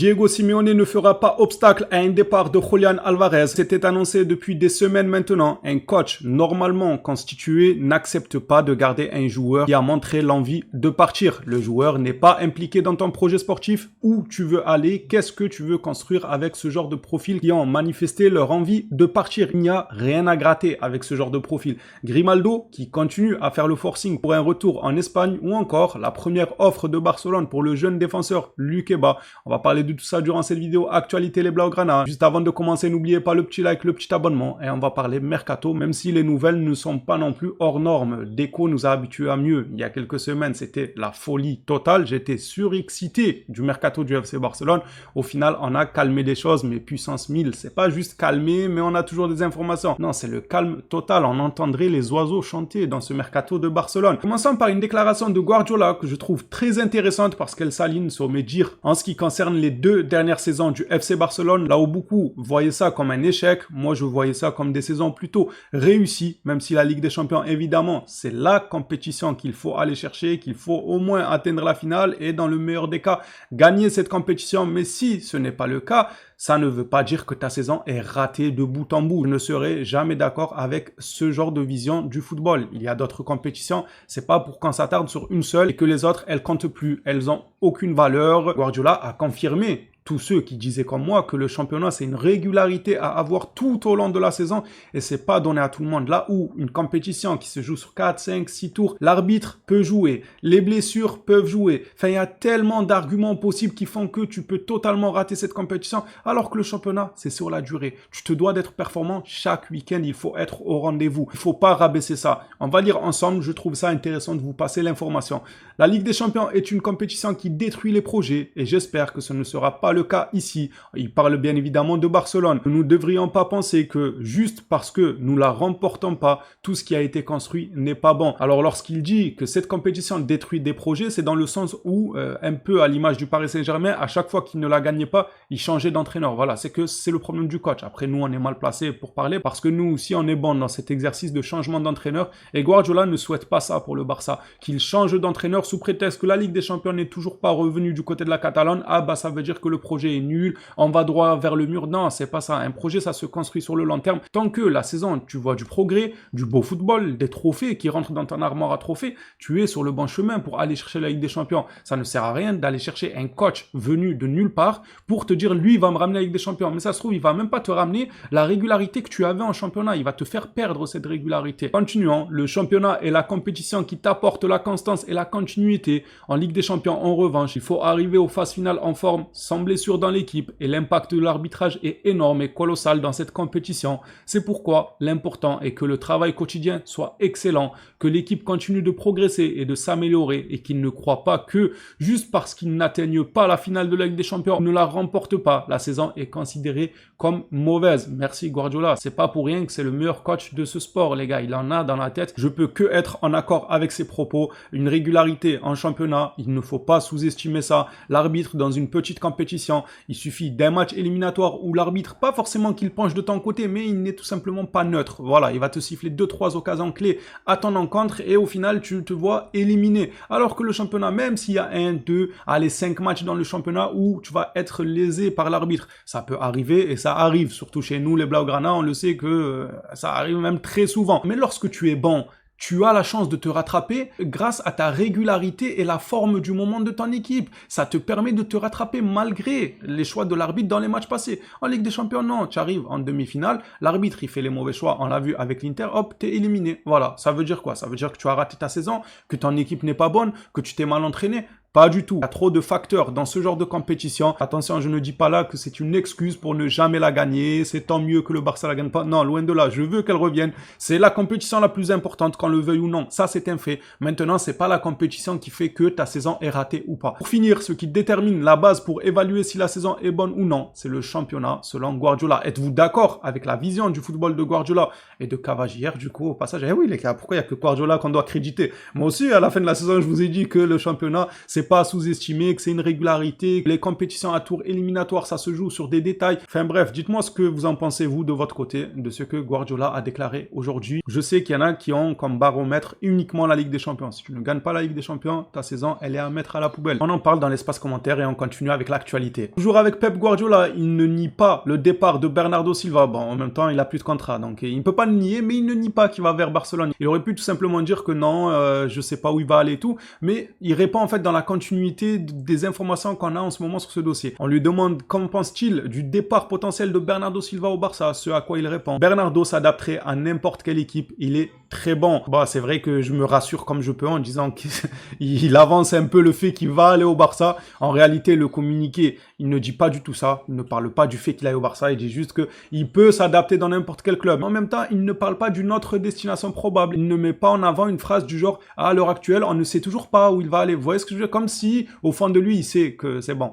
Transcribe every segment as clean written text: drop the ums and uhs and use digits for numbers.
Diego Simeone ne fera pas obstacle à un départ de Julián Álvarez. C'était annoncé depuis des semaines maintenant. Un coach normalement constitué n'accepte pas de garder un joueur qui a montré l'envie de partir. Le joueur n'est pas impliqué dans ton projet sportif. Où tu veux aller? Qu'est-ce que tu veux construire avec ce genre de profil qui ont manifesté leur envie de partir? Il n'y a rien à gratter avec ce genre de profil. Grimaldo qui continue à faire le forcing pour un retour en Espagne, ou encore la première offre de Barcelone pour le jeune défenseur Lukeba. On va parler de tout ça durant cette vidéo Actualité les Blaugrana. Juste avant de commencer, n'oubliez pas le petit like, le petit abonnement, et on va parler mercato, même si les nouvelles ne sont pas non plus hors normes. Deco nous a habitués à mieux. Il y a quelques semaines, c'était la folie totale. J'étais surexcité du mercato du FC Barcelone. Au final, on a calmé les choses, mais puissance 1000. C'est pas juste calmer, mais on a toujours des informations. Non, c'est le calme total. On entendrait les oiseaux chanter dans ce mercato de Barcelone. Commençons par une déclaration de Guardiola que je trouve très intéressante parce qu'elle s'aligne sur mes dires en ce qui concerne les deux dernières saisons du FC Barcelone, là où beaucoup voyaient ça comme un échec, moi je voyais ça comme des saisons plutôt réussies, même si la Ligue des Champions, évidemment, c'est la compétition qu'il faut aller chercher, qu'il faut au moins atteindre la finale et dans le meilleur des cas, gagner cette compétition. Mais si ce n'est pas le cas, ça ne veut pas dire que ta saison est ratée de bout en bout. Je ne serai jamais d'accord avec ce genre de vision du football. Il y a d'autres compétitions, c'est pas pour qu'on s'attarde sur une seule et que les autres, elles comptent plus. Elles ont aucune valeur. Guardiola a confirmé tous ceux qui disaient comme moi que le championnat c'est une régularité à avoir tout au long de la saison et c'est pas donné à tout le monde. Là où une compétition qui se joue sur 4, 5, 6 tours, l'arbitre peut jouer, les blessures peuvent jouer. Enfin, il y a tellement d'arguments possibles qui font que tu peux totalement rater cette compétition alors que le championnat c'est sur la durée. Tu te dois d'être performant chaque week-end, il faut être au rendez-vous. Il faut pas rabaisser ça. On va lire ensemble, je trouve ça intéressant de vous passer l'information. La Ligue des Champions est une compétition qui détruit les projets et j'espère que ce ne sera pas le cas ici. Il parle bien évidemment de Barcelone. Nous ne devrions pas penser que juste parce que nous la remportons pas, tout ce qui a été construit n'est pas bon. Alors lorsqu'il dit que cette compétition détruit des projets, c'est dans le sens où, un peu à l'image du Paris Saint-Germain, à chaque fois qu'il ne la gagnait pas, il changeait d'entraîneur. Voilà, c'est que c'est le problème du coach. Après, nous, on est mal placés pour parler parce que nous aussi, on est bon dans cet exercice de changement d'entraîneur et Guardiola ne souhaite pas ça pour le Barça. Qu'il change d'entraîneur sous prétexte que la Ligue des Champions n'est toujours pas revenue du côté de la Catalogne. Ah bah ça veut dire que le projet est nul, on va droit vers le mur. Non, c'est pas ça. Un projet, ça se construit sur le long terme. Tant que la saison, tu vois du progrès, du beau football, des trophées qui rentrent dans ton armoire à trophées, tu es sur le bon chemin pour aller chercher la Ligue des Champions. Ça ne sert à rien d'aller chercher un coach venu de nulle part pour te dire, lui, il va me ramener la Ligue des Champions. Mais ça se trouve, il va même pas te ramener la régularité que tu avais en championnat. Il va te faire perdre cette régularité. Continuons. Le championnat est la compétition qui t'apporte la constance et la continuité. En Ligue des Champions, en revanche, il faut arriver aux phases finales en forme, sans blessure dans l'équipe, et l'impact de l'arbitrage est énorme et colossal dans cette compétition. C'est pourquoi l'important est que le travail quotidien soit excellent, que l'équipe continue de progresser et de s'améliorer et qu'ils ne croient pas que juste parce qu'ils n'atteignent pas la finale de la Ligue des Champions, ne la remportent pas. La saison est considérée comme mauvaise. Merci Guardiola. C'est pas pour rien que c'est le meilleur coach de ce sport, les gars. Il en a dans la tête. Je peux que être en accord avec ses propos. Une régularité en championnat, il ne faut pas sous-estimer ça. L'arbitre dans une petite compétition, il suffit d'un match éliminatoire où l'arbitre, pas forcément qu'il penche de ton côté, mais il n'est tout simplement pas neutre. Voilà, il va te siffler 2-3 occasions clés à ton encontre et au final, tu te vois éliminé. Alors que le championnat, même s'il y a 1, 2, allez, 5 matchs dans le championnat où tu vas être lésé par l'arbitre, ça peut arriver et ça arrive, surtout chez nous, les Blaugrana, on le sait que ça arrive même très souvent. Mais lorsque tu es bon, tu as la chance de te rattraper grâce à ta régularité et la forme du moment de ton équipe. Ça te permet de te rattraper malgré les choix de l'arbitre dans les matchs passés. En Ligue des Champions, non, tu arrives en demi-finale, l'arbitre il fait les mauvais choix, on l'a vu avec l'Inter, hop, t'es éliminé. Voilà, ça veut dire quoi? Ça veut dire que tu as raté ta saison, que ton équipe n'est pas bonne, que tu t'es mal entraîné. Pas du tout. Il y a trop de facteurs dans ce genre de compétition. Attention, je ne dis pas là que c'est une excuse pour ne jamais la gagner. C'est tant mieux que le Barça la gagne pas. Non, loin de là. Je veux qu'elle revienne. C'est la compétition la plus importante, qu'on le veuille ou non. Ça, c'est un fait. Maintenant, c'est pas la compétition qui fait que ta saison est ratée ou pas. Pour finir, ce qui détermine la base pour évaluer si la saison est bonne ou non, c'est le championnat, selon Guardiola. Êtes-vous d'accord avec la vision du football de Guardiola et de Cavagier, du coup, au passage? Eh oui, les gars, pourquoi il y a que Guardiola qu'on doit créditer? Moi aussi, à la fin de la saison, je vous ai dit que le championnat, c'est c'est pas à sous-estimer, que c'est une régularité, que les compétitions à tour éliminatoire, ça se joue sur des détails. Enfin bref, dites-moi ce que vous en pensez, vous, de votre côté, de ce que Guardiola a déclaré aujourd'hui. Je sais qu'il y en a qui ont comme baromètre uniquement la Ligue des Champions. Si tu ne gagnes pas la Ligue des Champions, ta saison, elle est à mettre à la poubelle. On en parle dans l'espace commentaire et on continue avec l'actualité. Toujours avec Pep Guardiola, il ne nie pas le départ de Bernardo Silva. Bon, en même temps, il a plus de contrat, donc il ne peut pas le nier, mais il ne nie pas qu'il va vers Barcelone. Il aurait pu tout simplement dire que non, je sais pas où il va aller et tout, mais il répond en fait dans la continuité des informations qu'on a en ce moment sur ce dossier. On lui demande qu'en pense-t-il du départ potentiel de Bernardo Silva au Barça, ce à quoi il répond. Bernardo s'adapterait à n'importe quelle équipe, il est très bon. Bon, c'est vrai que je me rassure comme je peux en disant qu'il avance un peu le fait qu'il va aller au Barça. En réalité, le communiqué, il ne dit pas du tout ça. Il ne parle pas du fait qu'il aille au Barça. Il dit juste qu'il peut s'adapter dans n'importe quel club. En même temps, il ne parle pas d'une autre destination probable. Il ne met pas en avant une phrase du genre « à l'heure actuelle, on ne sait toujours pas où il va aller ». Vous voyez ce que je veux dire? Comme si, au fond de lui, il sait que c'est bon.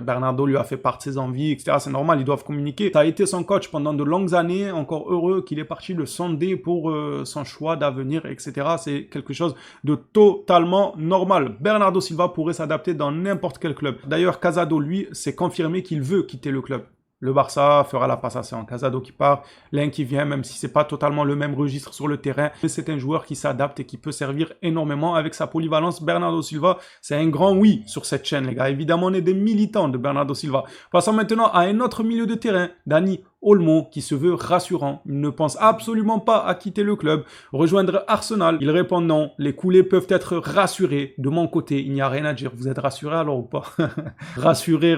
Bernardo lui a fait part de ses envies, etc. C'est normal, ils doivent communiquer. Ça a été son coach pendant de longues années. Encore heureux qu'il est parti le sonder pour son choix d'avenir, etc. C'est quelque chose de totalement normal. Bernardo Silva pourrait s'adapter dans n'importe quel club. D'ailleurs, Casado, lui, s'est confirmé qu'il veut quitter le club. Le Barça fera la passation. Casado qui part, l'un qui vient, même si c'est pas totalement le même registre sur le terrain. Mais c'est un joueur qui s'adapte et qui peut servir énormément avec sa polyvalence. Bernardo Silva, c'est un grand oui sur cette chaîne, les gars. Évidemment, on est des militants de Bernardo Silva. Passons maintenant à un autre milieu de terrain, Dani Olmo, qui se veut rassurant. Il ne pense absolument pas à quitter le club, rejoindre Arsenal. Il répond non, les coulées peuvent être rassurés. De mon côté, il n'y a rien à dire. Vous êtes rassuré alors ou pas? Rassuré,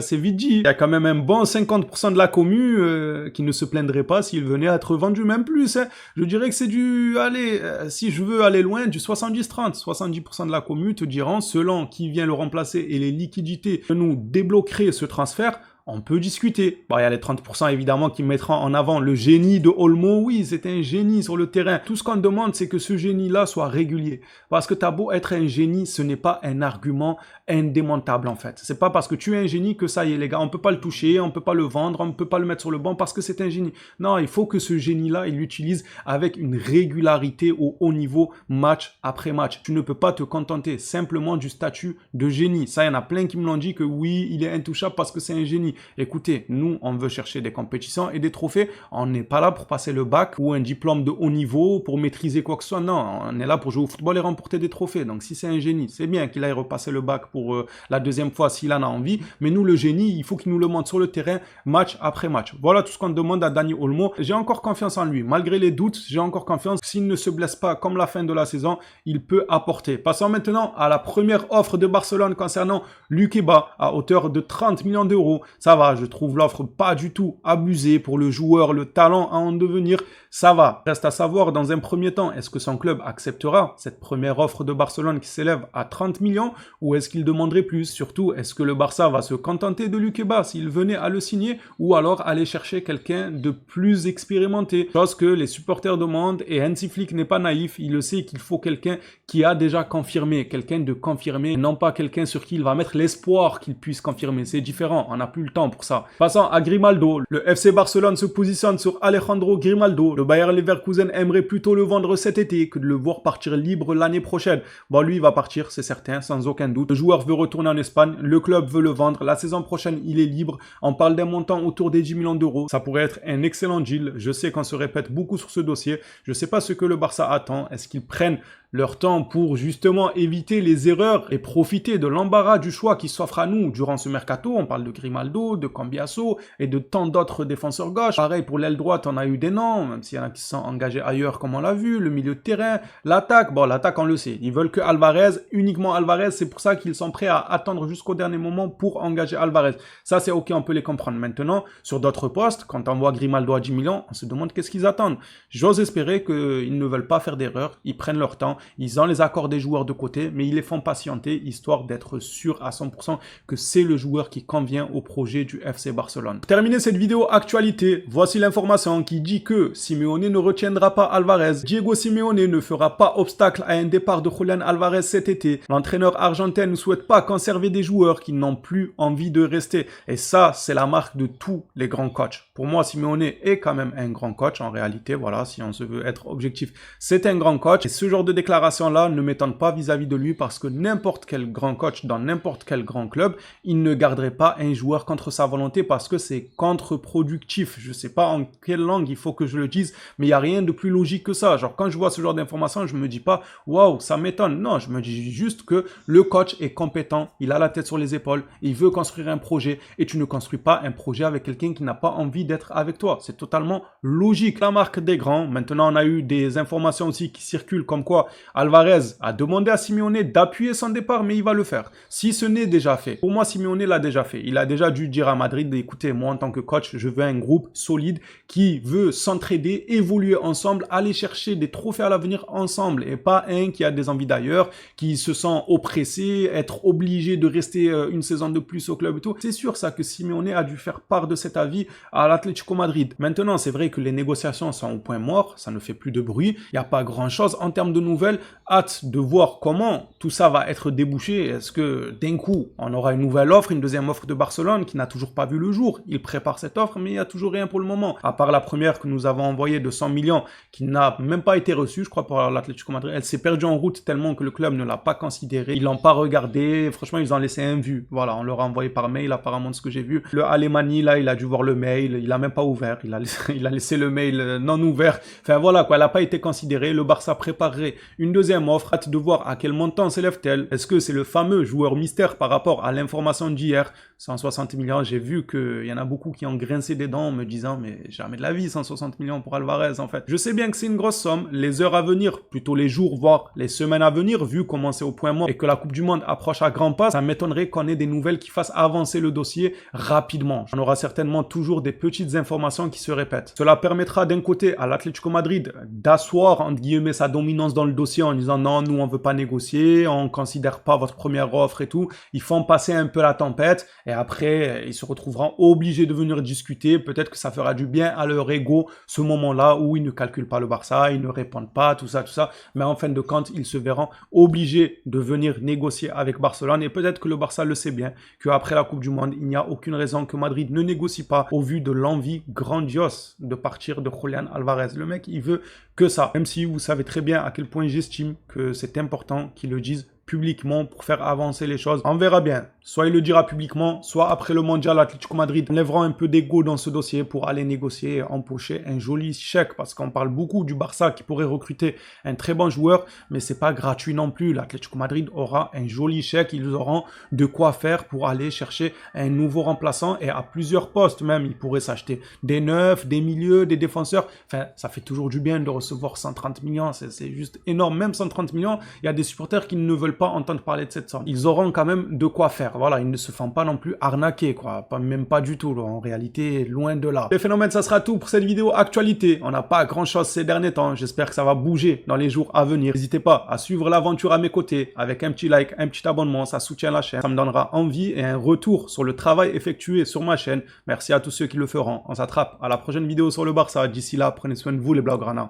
c'est vite dit. Il y a quand même un bon 50% de la commu qui ne se plaindrait pas s'il venait à être vendu, même plus. Hein. Je dirais que c'est du, allez, si je veux aller loin, du 70-30. 70% de la commu te diront, selon qui vient le remplacer et les liquidités que nous débloqueraient ce transfert, on peut discuter. Bon, il y a les 30% évidemment qui mettront en avant le génie de Olmo. Oui, c'est un génie sur le terrain. Tout ce qu'on demande, c'est que ce génie-là soit régulier. Parce que t'as beau être un génie, ce n'est pas un argument indémontable en fait. C'est pas parce que tu es un génie que ça y est les gars, on peut pas le toucher, on peut pas le vendre, on peut pas le mettre sur le banc parce que c'est un génie. Non, il faut que ce génie-là, il l'utilise avec une régularité au haut niveau, match après match. Tu ne peux pas te contenter simplement du statut de génie. Ça, il y en a plein qui me l'ont dit que oui, il est intouchable parce que c'est un génie. Écoutez, nous, on veut chercher des compétitions et des trophées. On n'est pas là pour passer le bac ou un diplôme de haut niveau pour maîtriser quoi que ce soit. Non, on est là pour jouer au football et remporter des trophées. Donc, si c'est un génie, c'est bien qu'il aille repasser le bac pour la deuxième fois s'il en a envie. Mais nous, le génie, il faut qu'il nous le montre sur le terrain, match après match. Voilà tout ce qu'on demande à Dani Olmo. J'ai encore confiance en lui. Malgré les doutes, j'ai encore confiance. S'il ne se blesse pas comme la fin de la saison, il peut apporter. Passons maintenant à la première offre de Barcelone concernant Lukeba à hauteur de 30 millions d'euros. Ça va, je trouve l'offre pas du tout abusée pour le joueur, le talent à en devenir. Ça va. Reste à savoir dans un premier temps, est-ce que son club acceptera cette première offre de Barcelone qui s'élève à 30 millions ou est-ce qu'il demanderait plus? Surtout, est-ce que le Barça va se contenter de Lukeba s'il venait à le signer ou alors aller chercher quelqu'un de plus expérimenté? Chose que les supporters demandent et Hansi Flick n'est pas naïf, il le sait qu'il faut quelqu'un qui a déjà confirmé, quelqu'un de confirmé, non pas quelqu'un sur qui il va mettre l'espoir qu'il puisse confirmer. C'est différent, on n'a plus le temps pour ça. Passons à Grimaldo. Le FC Barcelone se positionne sur Alejandro Grimaldo. Le Bayer Leverkusen aimerait plutôt le vendre cet été que de le voir partir libre l'année prochaine. Bon, lui, il va partir, c'est certain, sans aucun doute. Le joueur veut retourner en Espagne, le club veut le vendre. La saison prochaine, il est libre. On parle d'un montant autour des 10 millions d'euros. Ça pourrait être un excellent deal. Je sais qu'on se répète beaucoup sur ce dossier. Je sais pas ce que le Barça attend. Est-ce qu'ils prennent leur temps pour justement éviter les erreurs et profiter de l'embarras du choix qui s'offre à nous durant ce mercato? On parle de Grimaldo, de Cambiasso et de tant d'autres défenseurs gauche. Pareil pour l'aile droite, on a eu des noms, même s'il y en a qui se sont engagés ailleurs comme on l'a vu, le milieu de terrain, l'attaque, bon l'attaque on le sait, ils veulent que Alvarez, uniquement Alvarez, c'est pour ça qu'ils sont prêts à attendre jusqu'au dernier moment pour engager Alvarez. Ça c'est ok, on peut les comprendre. Maintenant, sur d'autres postes, quand on voit Grimaldo à 10 millions, on se demande qu'est-ce qu'ils attendent. J'ose espérer qu'ils ne veulent pas faire d'erreur, ils prennent leur temps, ils ont les accords des joueurs de côté, mais ils les font patienter, histoire d'être sûr à 100% que c'est le joueur qui convient au projet du FC Barcelone. Pour terminer cette vidéo actualité, voici l'information qui dit que Simeone ne retiendra pas Alvarez. Diego Simeone ne fera pas obstacle à un départ de Julián Alvarez cet été. L'entraîneur argentin ne souhaite pas conserver des joueurs qui n'ont plus envie de rester. Et ça, c'est la marque de tous les grands coachs. Pour moi, Simeone est quand même un grand coach en réalité. Voilà, si on se veut être objectif, c'est un grand coach. Et ce genre de déclaration déclaration-là ne m'étonne pas vis-à-vis de lui parce que n'importe quel grand coach dans n'importe quel grand club, il ne garderait pas un joueur contre sa volonté parce que c'est contre-productif. Je sais pas en quelle langue il faut que je le dise, mais il n'y a rien de plus logique que ça. Genre, quand je vois ce genre d'informations, je me dis pas, waouh, ça m'étonne. Non, je me dis juste que le coach est compétent, il a la tête sur les épaules, il veut construire un projet et tu ne construis pas un projet avec quelqu'un qui n'a pas envie d'être avec toi. C'est totalement logique. La marque des grands. Maintenant, on a eu des informations aussi qui circulent comme quoi Alvarez a demandé à Simeone d'appuyer son départ, mais il va le faire. Si ce n'est déjà fait. Pour moi, Simeone l'a déjà fait. Il a déjà dû dire à Madrid, écoutez, moi en tant que coach, je veux un groupe solide qui veut s'entraider, évoluer ensemble, aller chercher des trophées à l'avenir ensemble et pas un qui a des envies d'ailleurs, qui se sent oppressé, être obligé de rester une saison de plus au club et tout. C'est sûr ça que Simeone a dû faire part de cet avis à l'Atlético Madrid. Maintenant, c'est vrai que les négociations sont au point mort, ça ne fait plus de bruit, il n'y a pas grand chose en termes de nouvelles. Hâte de voir comment tout ça va être débouché. Est-ce que d'un coup, on aura une nouvelle offre, une deuxième offre de Barcelone qui n'a toujours pas vu le jour. Il prépare cette offre, mais il n'y a toujours rien pour le moment. À part la première que nous avons envoyée de 100 millions, qui n'a même pas été reçue, je crois, par l'Atlético Madrid. Elle s'est perdue en route tellement que le club ne l'a pas considérée. Ils l'ont pas regardé. Franchement, ils ont laissé un vu. Voilà, on leur a envoyé par mail, apparemment, de ce que j'ai vu. Le Alemani, là, il a dû voir le mail. Il a même pas ouvert. Il a laissé le mail non ouvert. Enfin, voilà, quoi. Elle n'a pas été considérée. Le Barça préparerait une deuxième offre. Hâte de voir à quel montant s'élève-t-elle. Est-ce que c'est le fameux joueur mystère par rapport à l'information d'hier? 160 millions, j'ai vu qu'il y en a beaucoup qui ont grincé des dents en me disant mais jamais de la vie 160 millions pour Alvarez en fait. Je sais bien que c'est une grosse somme, les heures à venir, plutôt les jours voire les semaines à venir, vu comment c'est au point mort et que la Coupe du Monde approche à grands pas, ça m'étonnerait qu'on ait des nouvelles qui fassent avancer le dossier rapidement. On aura certainement toujours des petites informations qui se répètent. Cela permettra d'un côté à l'Atlético Madrid d'asseoir entre guillemets sa dominance dans le dossier en disant non, nous on veut pas négocier, on considère pas votre première offre et tout. Ils font passer un peu la tempête et après, ils se retrouveront obligés de venir discuter. Peut-être que ça fera du bien à leur ego, ce moment-là où ils ne calculent pas le Barça, ils ne répondent pas, tout ça, tout ça. Mais en fin de compte, ils se verront obligés de venir négocier avec Barcelone. Et peut-être que le Barça le sait bien, qu'après la Coupe du Monde, il n'y a aucune raison que Madrid ne négocie pas au vu de l'envie grandiose de partir de Julián Alvarez. Le mec, il veut que ça. Même si vous savez très bien à quel point j'estime que c'est important qu'ils le disent publiquement pour faire avancer les choses. On verra bien. Soit il le dira publiquement, soit après le mondial, l'Atlético Madrid enlèvera un peu d'ego dans ce dossier pour aller négocier et empocher un joli chèque. Parce qu'on parle beaucoup du Barça qui pourrait recruter un très bon joueur, mais c'est pas gratuit non plus. L'Atlético Madrid aura un joli chèque. Ils auront de quoi faire pour aller chercher un nouveau remplaçant et à plusieurs postes même. Ils pourraient s'acheter des neufs, des milieux, des défenseurs. Enfin, ça fait toujours du bien de recevoir 130 millions. C'est juste énorme. Même 130 millions, il y a des supporters qui ne veulent pas entendre parler de cette somme. Ils auront quand même de quoi faire. Voilà, ils ne se font pas non plus arnaquer, quoi. Même pas du tout, là. En réalité, loin de là. Les phénomènes, ça sera tout pour cette vidéo actualité. On n'a pas grand chose ces derniers temps. J'espère que ça va bouger dans les jours à venir. N'hésitez pas à suivre l'aventure à mes côtés avec un petit like, un petit abonnement. Ça soutient la chaîne. Ça me donnera envie et un retour sur le travail effectué sur ma chaîne. Merci à tous ceux qui le feront. On s'attrape à la prochaine vidéo sur le Barça. D'ici là, prenez soin de vous, les Blaugrana.